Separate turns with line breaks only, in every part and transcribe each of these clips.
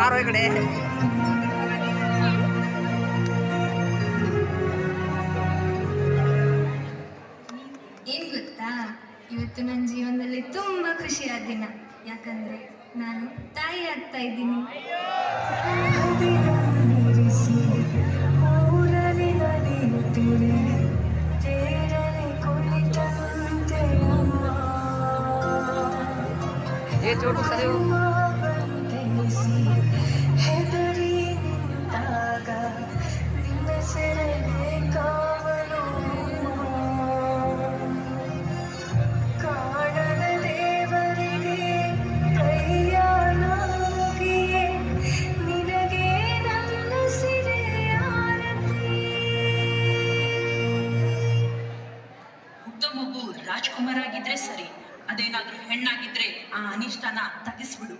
ಬಾರೋ ಈ ಕಡೆ.
ಏನ್ ಗೊತ್ತಾ, ಇವತ್ತು ನನ್ನ ಜೀವನದಲ್ಲಿ ತುಂಬಾ ಖುಷಿಯಾದ ದಿನ. ಯಾಕಂದ್ರೆ ನಾನು ತಾಯಿ ಆಗ್ತಾ ಇದ್ದೀನಿ.
ये छोटू सर
ಮಗು ರಾಜ್ಕುಮಾರ್ ಆಗಿದ್ರೆ ಸರಿ, ಅದೇನಾದ್ರೂ ಹೆಣ್ಣಾಗಿದ್ರೆ ಆ ಅನಿಷ್ಟನ ತಗ್ಗಿಸ್ಬಿಡು.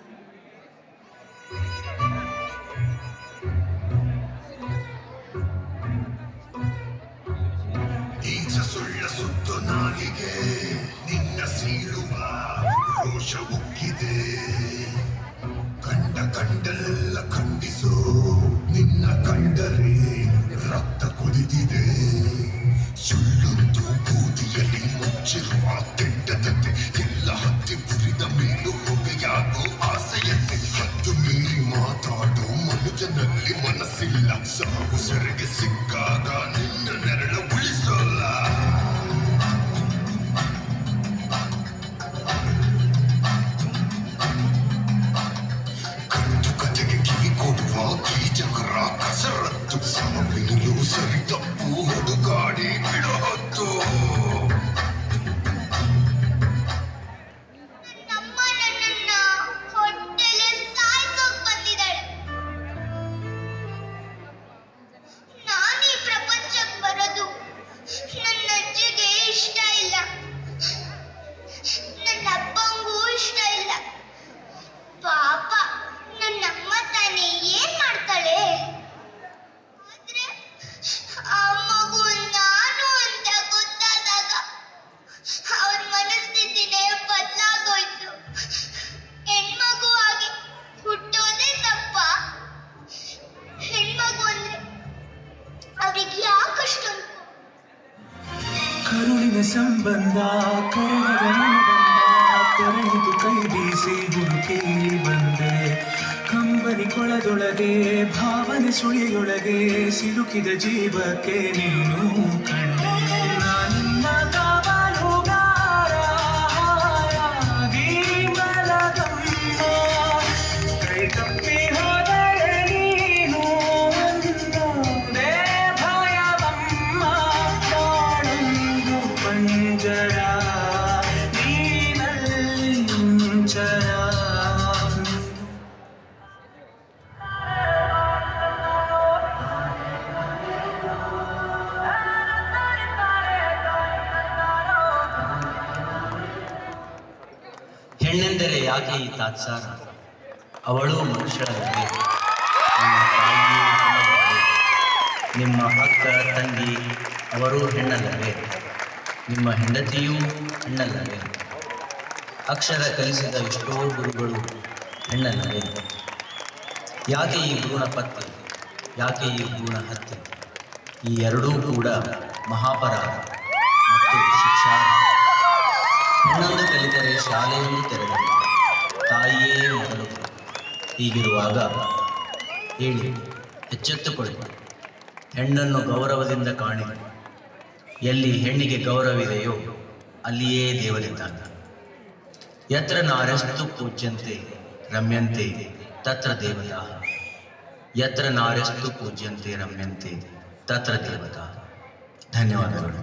ಈಜ ಸುಳ್ಳ ಸುತ್ತು ನಾಲಿಗೆ ನಿನ್ನ ಸೀಳುವ ರೋಷ ಉಕ್ಕಿದೆ. ಕಂಡಲ್ಲೆಲ್ಲ ಖಂಡಿಸು, ನಿನ್ನ ಕಂಡರೆ ರಕ್ತ ಕುದಿದಿದೆ. ಸುಳ್ಳೊಂದು ಬೂದಿಯಲ್ಲಿ ಮುಚ್ಚಿರುವ ಕೆಟ್ಟದಂತೆ ಎಲ್ಲ ಹತ್ತಿ ಬುರಿದ ಮೇಲೂ ಹೊಗೆಯಾಗೋ ಆಸೆಯಂತೆ. ಹತ್ತು ಮೀರಿ ಮಾತಾಡೋ ಮನುಜನಲ್ಲಿ ಮನಸ್ಸಿಲ್ಲ. ಸಾವು ಸೆರೆಗೆ ಸಿಕ್ಕಾಗ ನಿನ್ನ ನೆರಳ ಉಳಿಸೋಲ್ಲ. ಕಟ್ಟು ಕತೆಗೆ ಕಿವಿ ಕೊಡುವ ಕೀಚಕರ ಕಸರತ್ತು. ಸಾವಿನಲ್ಲೂ ಸರಿ ತಪ್ಪು ಹುಡುಗಾಡಿ ಬಿಡೋ ಹೊತ್ತು.
ಕರುಳಿನ ಸಂಬಂಧ ಕರಗದ ಕರಳಿದು ಕೈ ಬೀಸಿ ಹುಡುಕಿ ಬಂದೆ. ಕಂಬನಿ ಕೊಳದೊಳಗೆ ಭಾವನೆ ಸುಳಿಯೊಳಗೆ ಸಿಲುಕಿದ ಜೀವಕ್ಕೆ ನೀನು ಕಂಡೆ. ನಾನಿನ್ನ ಕಾವಲುಗಾರ ಹಾಯಾಗಿ ಮಲಗಮ್ಮ. ಕೈ ತಪ್ಪಿ ಹೋದರೆ ನೀನು ಅನ್ನೋದೇ ಭಯವಮ್ಮ. ಕಾಣೊಂದು ಪಂಜರ ನೀನಲ್ಲಿ ಮುಂಚರ.
ಹೆಣ್ಣೆಂದರೆ ಯಾಕೆ ಈ ತಾತ್ಸಾರ? ಅವಳು ಮನುಷ್ಯಳಲ್ಲವೇ? ನಿಮ್ಮ ತಾಯಿಯೇ ಹೆಣ್ಣಲ್ಲವೇ? ನಿಮ್ಮ ಅಕ್ಕ ತಂಗಿ ಅವರೂ ಹೆಣ್ಣಲ್ಲವೇ? ನಿಮ್ಮ ಹೆಂಡತಿಯೂ ಹೆಣ್ಣಲ್ಲವೇ? ಅಕ್ಷರ ಕಲಿಸಿದ ಎಷ್ಟೋ ಗುರುಗಳು ಹೆಣ್ಣಲ್ಲವೇ? ಯಾಕೆ ಈ ಭ್ರೂಣ ಪತ್ತೆ? ಯಾಕೆ ಈ ಭ್ರೂಣ ಹತ್ಯೆ? ಈ ಎರಡೂ ಕೂಡ ಮಹಾಪರಾಧ ಮತ್ತು ಶಿಕ್ಷಾರ್ಹ. ಹೆಣ್ಣೊಂದು ಕಲಿತರೆ ಶಾಲೆಯೊಂದು ತೆರೆದರೆ ತಾಯಿಯೇ ಮೊದಲು. ಹೀಗಿರುವಾಗ ಹೇಳಿ, ಎಚ್ಚೆತ್ತುಕೊಳ್ಳಿ, ಹೆಣ್ಣನ್ನು ಗೌರವದಿಂದ ಕಾಣಿ. ಎಲ್ಲಿ ಹೆಣ್ಣಿಗೆ ಗೌರವವಿದೆಯೋ ಅಲ್ಲಿಯೇ ದೇವರಿದ್ದಾನೆ. ಯತ್ರ ನಾರ್ಯಸ್ತು ಪೂಜ್ಯಂತೆ ರಮ್ಯಂತೆ ತತ್ರ ದೇವತಾ. ಯತ್ರ ನಾರ್ಯಸ್ತು ಪೂಜ್ಯಂತೆ ರಮ್ಯಂತೆ ತತ್ರ ದೇವತಾ. ಧನ್ಯವಾದಗಳು.